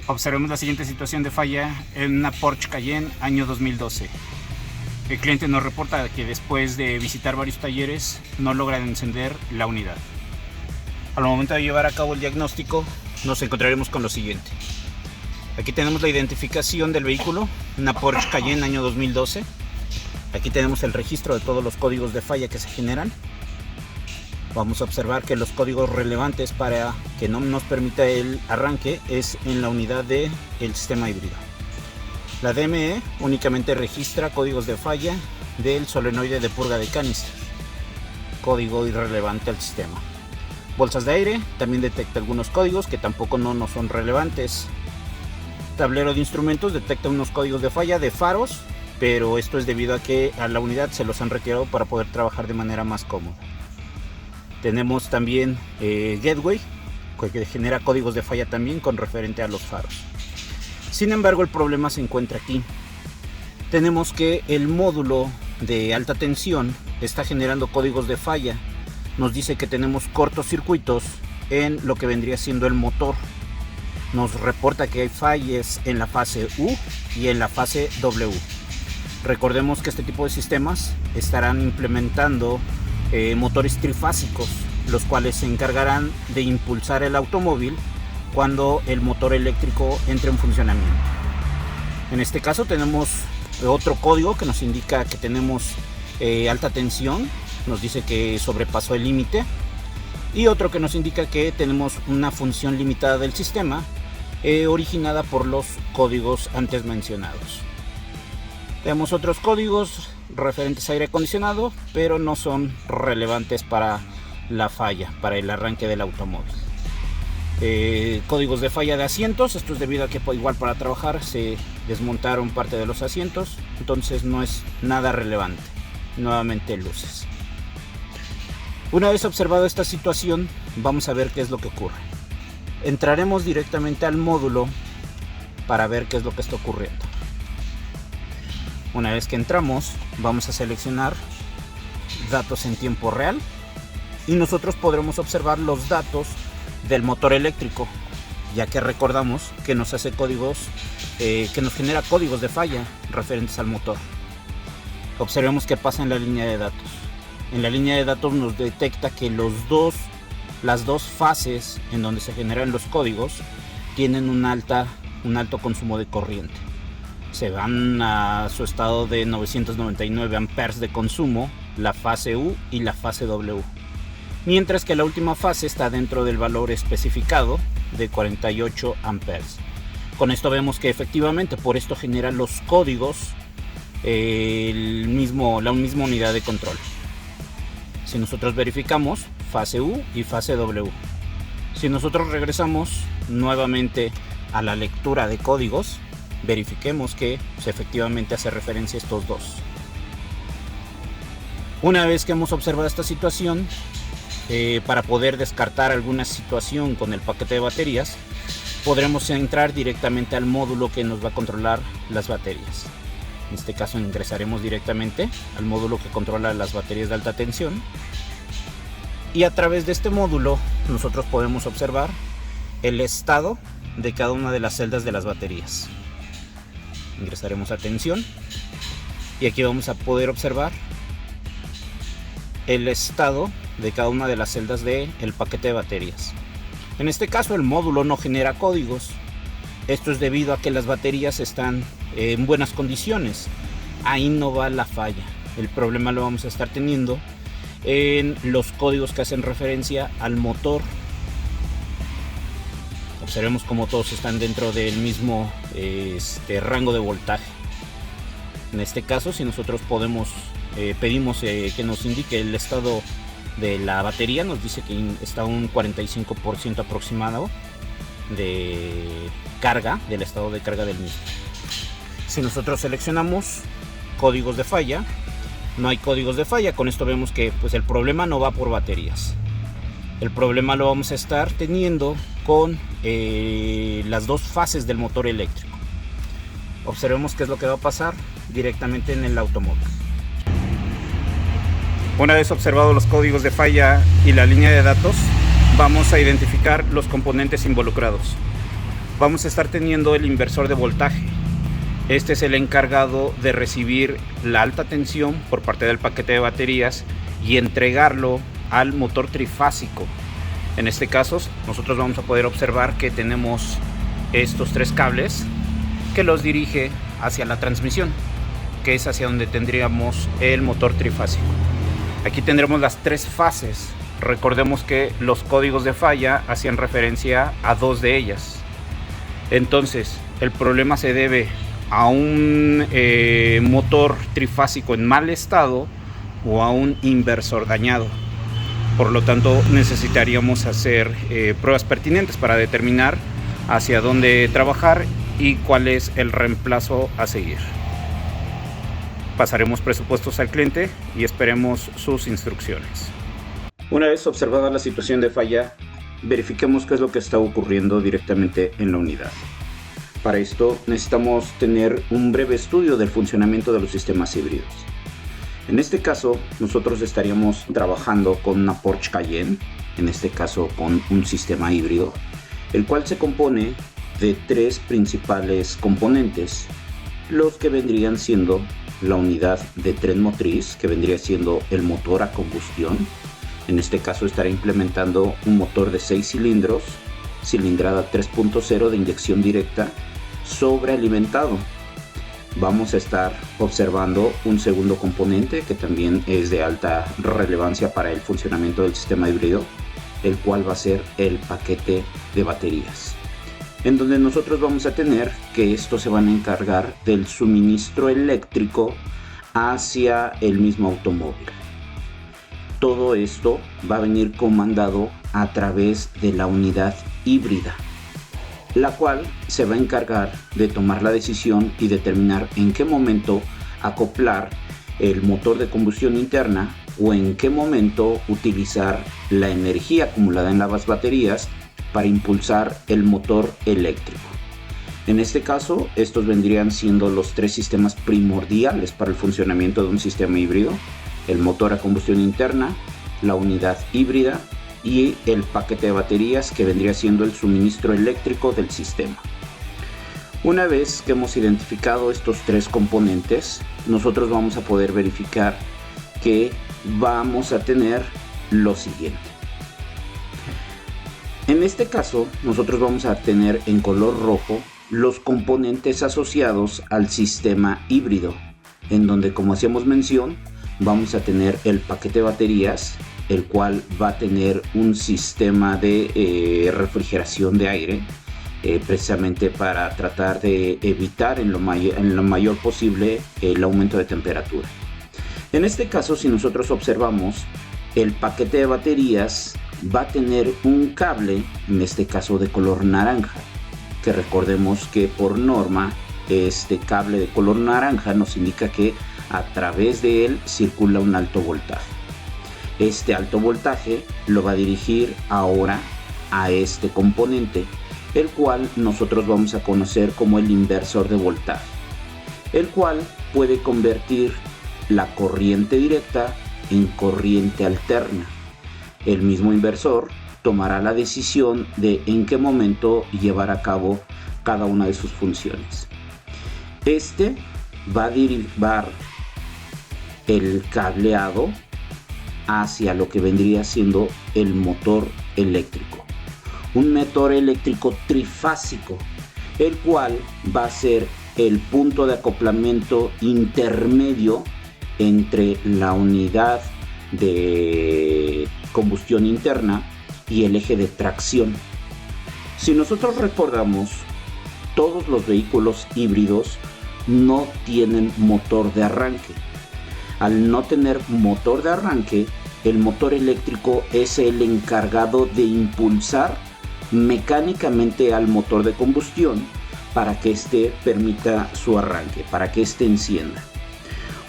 Observemos la siguiente situación de falla en una Porsche Cayenne año 2012. El cliente nos reporta que después de visitar varios talleres no logra encender la unidad. Al momento de llevar a cabo el diagnóstico nos encontraremos con lo siguiente. Aquí tenemos la identificación del vehículo, una Porsche Cayenne año 2012. Aquí tenemos el registro de todos los códigos de falla que se generan. Vamos a observar que los códigos relevantes para que no nos permita el arranque es en la unidad del sistema híbrido. La DME únicamente registra códigos de falla del solenoide de purga de canister, código irrelevante al sistema. Bolsas de aire también detecta algunos códigos que tampoco no son relevantes. Tablero de instrumentos detecta unos códigos de falla de faros, pero esto es debido a que a la unidad se los han retirado para poder trabajar de manera más cómoda. Tenemos también Gateway, que genera códigos de falla también con referente a los faros. Sin embargo, el problema se encuentra aquí. Tenemos que el módulo de alta tensión está generando códigos de falla. Nos dice que tenemos cortocircuitos en lo que vendría siendo el motor. Nos reporta que hay fallas en la fase U y en la fase W. Recordemos que este tipo de sistemas estarán implementando motores trifásicos, los cuales se encargarán de impulsar el automóvil cuando el motor eléctrico entre en funcionamiento. En este caso tenemos otro código que nos indica que tenemos alta tensión, nos dice que sobrepasó el límite, y otro que nos indica que tenemos una función limitada del sistema originada por los códigos antes mencionados. Tenemos otros códigos referentes a aire acondicionado, pero no son relevantes para la falla, para el arranque del automóvil. Códigos de falla de asientos, esto es debido a que igual para trabajar se desmontaron parte de los asientos, entonces no es nada relevante. Nuevamente luces. Una vez observado esta situación, vamos a ver qué es lo que ocurre. Entraremos directamente al módulo para ver qué es lo que está ocurriendo. Una vez que entramos, vamos a seleccionar datos en tiempo real y nosotros podremos observar los datos del motor eléctrico, ya que recordamos que nos hace códigos, que nos genera códigos de falla referentes al motor. Observemos qué pasa en la línea de datos. En la línea de datos nos detecta que las dos fases en donde se generan los códigos tienen un alto consumo de corriente. Se van a su estado de 999 amperes de consumo, la fase U y la fase W. Mientras que la última fase está dentro del valor especificado de 48 amperes. Con esto vemos que efectivamente por esto genera los códigos la misma unidad de control. Si nosotros verificamos fase U y fase W, si nosotros regresamos nuevamente a la lectura de códigos, verifiquemos que efectivamente hace referencia a estos dos. Una vez que hemos observado esta situación, para poder descartar alguna situación con el paquete de baterías, podremos entrar directamente al módulo que nos va a controlar las baterías. En este caso ingresaremos directamente al módulo que controla las baterías de alta tensión, y a través de este módulo nosotros podemos observar el estado de cada una de las celdas de las baterías. Ingresaremos a tensión y aquí vamos a poder observar el estado de cada una de las celdas del paquete de baterías. En este caso el módulo no genera códigos. Esto es debido a que las baterías están en buenas condiciones. Ahí no va la falla. El problema lo vamos a estar teniendo en los códigos que hacen referencia al motor. Observemos cómo todos están dentro del mismo rango de voltaje. En este caso, si nosotros pedimos que nos indique el estado de la batería, nos dice que está un 45% aproximado de carga, del estado de carga del mismo. Si nosotros seleccionamos códigos de falla, no hay códigos de falla. Con esto vemos que pues, el problema no va por baterías. El problema lo vamos a estar teniendo con las dos fases del motor eléctrico. Observemos qué es lo que va a pasar directamente en el automóvil. Una vez observados los códigos de falla y la línea de datos, vamos a identificar los componentes involucrados. vamos a estar teniendo el inversor de voltaje. Este es el encargado de recibir la alta tensión por parte del paquete de baterías y entregarlo al motor trifásico. En este caso, nosotros vamos a poder observar que tenemos estos 3 cables que los dirige hacia la transmisión, que es hacia donde tendríamos el motor trifásico. Aquí tendremos las 3 fases. Recordemos que los códigos de falla hacían referencia a 2 de ellas. Entonces, el problema se debe a un motor trifásico en mal estado o a un inversor dañado. Por lo tanto, necesitaríamos hacer pruebas pertinentes para determinar hacia dónde trabajar y cuál es el reemplazo a seguir. Pasaremos presupuestos al cliente y esperemos sus instrucciones. Una vez observada la situación de falla, verifiquemos qué es lo que está ocurriendo directamente en la unidad. Para esto necesitamos tener un breve estudio del funcionamiento de los sistemas híbridos. En este caso, nosotros estaríamos trabajando con una Porsche Cayenne, en este caso con un sistema híbrido, el cual se compone de 3 principales componentes, los que vendrían siendo la unidad de tren motriz, que vendría siendo el motor a combustión. En este caso estará implementando un motor de 6 cilindros, cilindrada 3.0 de inyección directa, sobrealimentado. Vamos a estar observando un segundo componente que también es de alta relevancia para el funcionamiento del sistema híbrido, el cual va a ser el paquete de baterías, en donde nosotros vamos a tener que estos se van a encargar del suministro eléctrico hacia el mismo automóvil. Todo esto va a venir comandado a través de la unidad híbrida, la cual se va a encargar de tomar la decisión y determinar en qué momento acoplar el motor de combustión interna o en qué momento utilizar la energía acumulada en las baterías para impulsar el motor eléctrico. En este caso, estos vendrían siendo los 3 sistemas primordiales para el funcionamiento de un sistema híbrido: el motor a combustión interna, la unidad híbrida y el paquete de baterías, que vendría siendo el suministro eléctrico del sistema. Una vez que hemos identificado estos 3 componentes, nosotros vamos a poder verificar que vamos a tener lo siguiente. En este caso, nosotros vamos a tener en color rojo los componentes asociados al sistema híbrido, en donde, como hacíamos mención, vamos a tener el paquete de baterías, el cual va a tener un sistema de refrigeración de aire, precisamente para tratar de evitar en lo mayor posible el aumento de temperatura. En este caso, si nosotros observamos, el paquete de baterías va a tener un cable, en este caso de color naranja, que recordemos que por norma este cable de color naranja nos indica que a través de él circula un alto voltaje. Este alto voltaje lo va a dirigir ahora a este componente, el cual nosotros vamos a conocer como el inversor de voltaje, el cual puede convertir la corriente directa en corriente alterna. El mismo inversor tomará la decisión de en qué momento llevar a cabo cada una de sus funciones. Este va a derivar el cableado hacia lo que vendría siendo el motor eléctrico, un motor eléctrico trifásico, el cual va a ser el punto de acoplamiento intermedio entre la unidad de combustión interna y el eje de tracción. Si nosotros recordamos, todos los vehículos híbridos no tienen motor de arranque. Al no tener motor de arranque, el motor eléctrico es el encargado de impulsar mecánicamente al motor de combustión para que éste permita su arranque, para que éste encienda.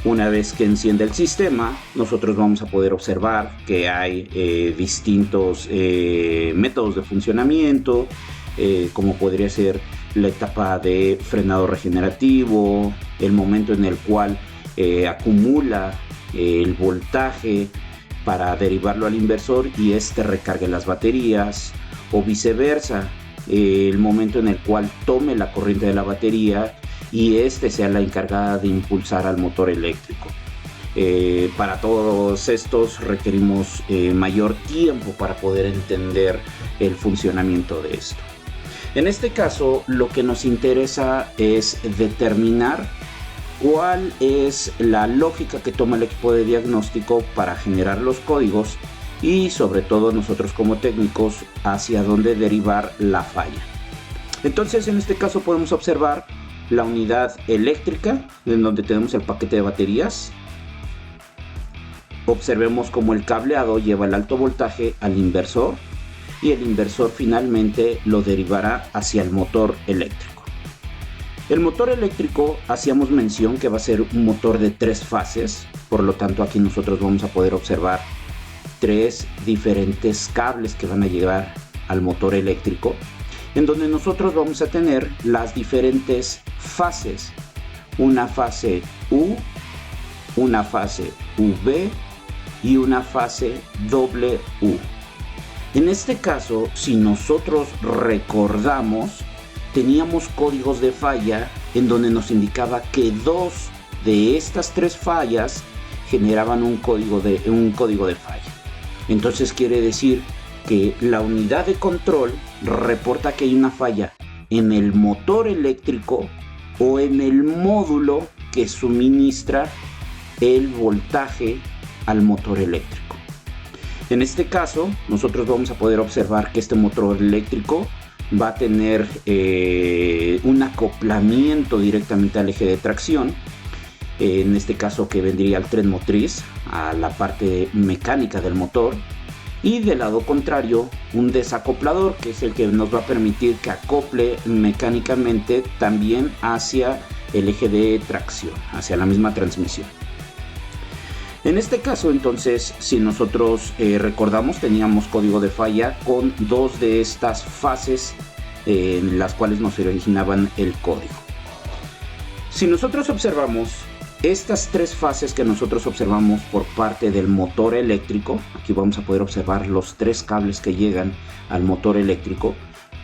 Una vez que encienda el sistema, nosotros vamos a poder observar que hay distintos métodos de funcionamiento, como podría ser la etapa de frenado regenerativo, el momento en el cual acumula el voltaje para derivarlo al inversor y este recargue las baterías, o viceversa, el momento en el cual tome la corriente de la batería y sea la encargada de impulsar al motor eléctrico. Para todos estos requerimos mayor tiempo para poder entender el funcionamiento de esto. En este caso, lo que nos interesa es determinar cuál es la lógica que toma el equipo de diagnóstico para generar los códigos y sobre todo nosotros como técnicos hacia dónde derivar la falla. Entonces en este caso podemos observar la unidad eléctrica en donde tenemos el paquete de baterías. Observemos cómo el cableado lleva el alto voltaje al inversor y el inversor finalmente lo derivará hacia el motor eléctrico. El motor eléctrico hacíamos mención que va a ser un motor de 3 fases, por lo tanto aquí nosotros vamos a poder observar 3 diferentes cables que van a llegar al motor eléctrico, en donde nosotros vamos a tener las diferentes fases, una fase U, una fase V y una fase W. En este caso, si nosotros recordamos, teníamos códigos de falla en donde nos indicaba que 2 de estas 3 fallas generaban un código de falla. Entonces quiere decir que la unidad de control reporta que hay una falla en el motor eléctrico o en el módulo que suministra el voltaje al motor eléctrico. En este caso, nosotros vamos a poder observar que este motor eléctrico va a tener un acoplamiento directamente al eje de tracción, en este caso que vendría al tren motriz, a la parte mecánica del motor, y del lado contrario un desacoplador, que es el que nos va a permitir que acople mecánicamente también hacia el eje de tracción, hacia la misma transmisión. En este caso entonces, si nosotros recordamos, teníamos código de falla con 2 de estas fases en las cuales nos originaban el código. Si nosotros observamos estas 3 fases que nosotros observamos por parte del motor eléctrico, aquí vamos a poder observar los 3 cables que llegan al motor eléctrico,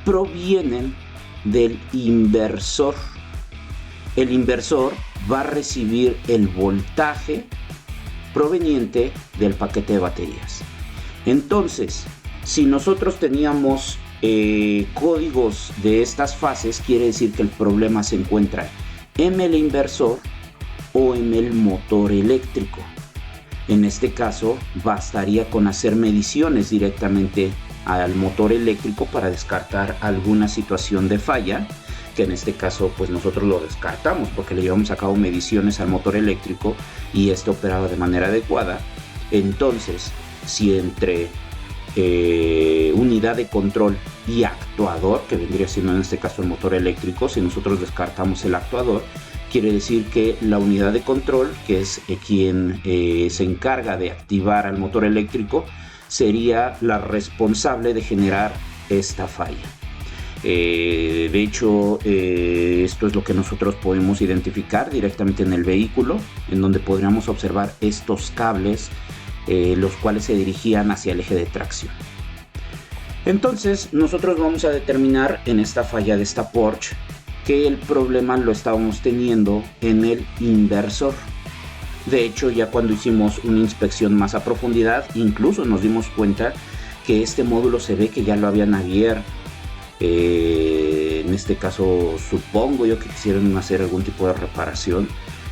provienen del inversor. El inversor va a recibir el voltaje proveniente del paquete de baterías. Entonces, si nosotros teníamos códigos de estas fases, quiere decir que el problema se encuentra en el inversor o en el motor eléctrico. En este caso, bastaría con hacer mediciones directamente al motor eléctrico para descartar alguna situación de falla, que en este caso pues nosotros lo descartamos porque le llevamos a cabo mediciones al motor eléctrico y este operaba de manera adecuada. Entonces, si entre unidad de control y actuador, que vendría siendo en este caso el motor eléctrico, si nosotros descartamos el actuador, quiere decir que la unidad de control, que es quien se encarga de activar al motor eléctrico, sería la responsable de generar esta falla. De hecho, esto es lo que nosotros podemos identificar directamente en el vehículo, en donde podríamos observar estos cables, los cuales se dirigían hacia el eje de tracción. Entonces, nosotros vamos a determinar en esta falla de esta Porsche que el problema lo estábamos teniendo en el inversor. De hecho, ya cuando hicimos una inspección más a profundidad, incluso nos dimos cuenta que este módulo se ve que ya lo habían abierto. En este caso supongo yo que quisieron hacer algún tipo de reparación,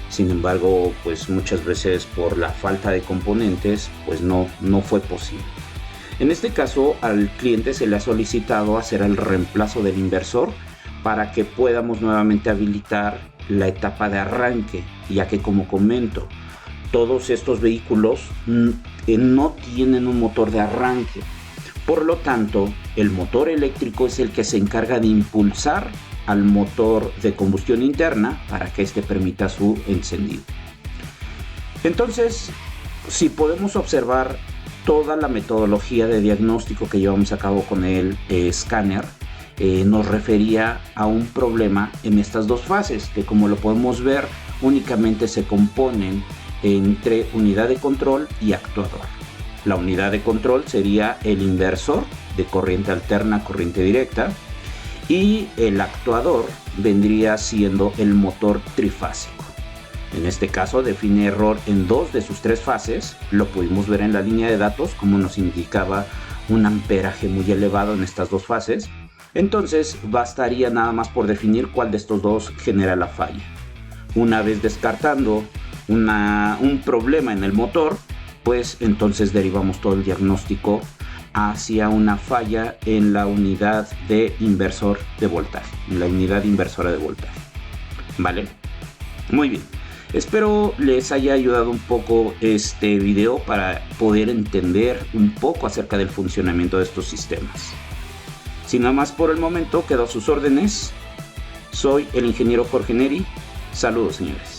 sin embargo pues muchas veces por la falta de componentes pues no fue posible. En este caso al cliente se le ha solicitado hacer el reemplazo del inversor para que podamos nuevamente habilitar la etapa de arranque, ya que como comento, todos estos vehículos no tienen un motor de arranque. Por lo tanto, el motor eléctrico es el que se encarga de impulsar al motor de combustión interna para que éste permita su encendido. Entonces, si podemos observar toda la metodología de diagnóstico que llevamos a cabo con el escáner, nos refería a un problema en estas 2 fases, que como lo podemos ver, únicamente se componen entre unidad de control y actuador. La unidad de control sería el inversor de corriente alterna, corriente directa, y el actuador vendría siendo el motor trifásico. En este caso define error en 2 de sus 3 fases. Lo pudimos ver en la línea de datos como nos indicaba un amperaje muy elevado en estas 2 fases. Entonces bastaría nada más por definir cuál de estos 2 genera la falla. Una vez descartando un problema en el motor, pues entonces derivamos todo el diagnóstico hacia una falla en la unidad de inversor de voltaje, en la unidad inversora de voltaje. ¿Vale? Muy bien. Espero les haya ayudado un poco este video para poder entender un poco acerca del funcionamiento de estos sistemas. Sin nada más por el momento, quedo a sus órdenes. Soy el ingeniero Jorge Neri. Saludos, señores.